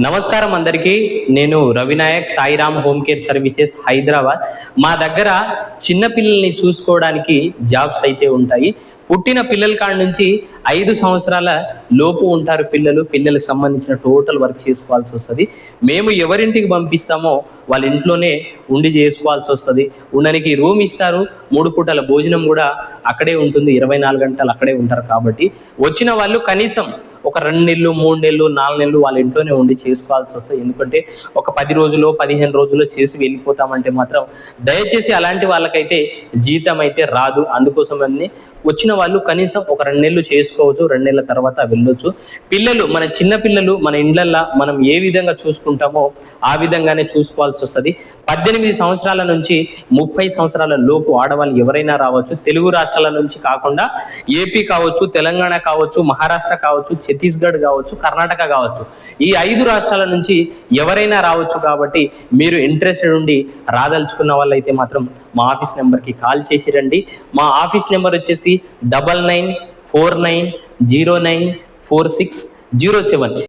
నమస్కారం అందరికీ. నేను Ravinayak, Sairam home care services, Hyderabad. మా దగ్గర చిన్న పిల్లల్ని చూసుకోవడానికి జాబ్స్ అయితే ఉంటాయి. పుట్టిన పిల్లల కాడ నుంచి 5 సంవత్సరాల లోపు ఉంటారు పిల్లలకు సంబంధించిన టోటల్ వర్క్ చేసుకోవాల్సి వస్తుంది. మేము ఎవరింటికి పంపిస్తామో వాళ్ళ ఇంట్లోనే ఉండి చేసుకోవాల్సి వస్తుంది. ఉండడానికి రూమ్ ఇస్తారు, 3 పూటల భోజనం కూడా అక్కడే ఉంటుంది, 24 గంటలు అక్కడే ఉంటారు. కాబట్టి వచ్చిన వాళ్ళు కనీసం ఒక 2 నెలలు, 3 నెలలు, 4 నెలలు వాళ్ళ ఇంట్లోనే ఉండి చేసుకోవాల్సి వస్తుంది. ఎందుకంటే ఒక 10 రోజులు, 15 రోజులు చేసి వెళ్ళిపోతామంటే మాత్రం దయచేసి అలాంటి వాళ్ళకైతే జీతం అయితే రాదు. అందుకోసమని వచ్చిన వాళ్ళు కనీసం ఒక 2 నెలలు చేసుకోవచ్చు, 2 నెలల తర్వాత వెళ్ళొచ్చు. పిల్లలు, మన చిన్న పిల్లలు మన ఇండ్లల్లో మనం ఏ విధంగా చూసుకుంటామో ఆ విధంగానే చూసుకోవాల్సి వస్తుంది. 18 సంవత్సరాల నుంచి 30 సంవత్సరాల లోపు ఆడవాళ్ళు ఎవరైనా రావచ్చు. తెలుగు రాష్ట్రాల నుంచి కాకుండా ఏపీ కావచ్చు, తెలంగాణ కావచ్చు, మహారాష్ట్ర కావచ్చు, ఛత్తీస్గఢ్ కావచ్చు, కర్ణాటక కావచ్చు, ఈ 5 రాష్ట్రాల నుంచి ఎవరైనా రావచ్చు. కాబట్టి మీరు ఇంట్రెస్టెడ్ ఉండి రాదలుచుకున్న వాళ్ళైతే మాత్రం మా ఆఫీస్ నెంబర్కి కాల్ చేసి రండి. మా ఆఫీస్ నెంబర్ వచ్చేసి 9949094607.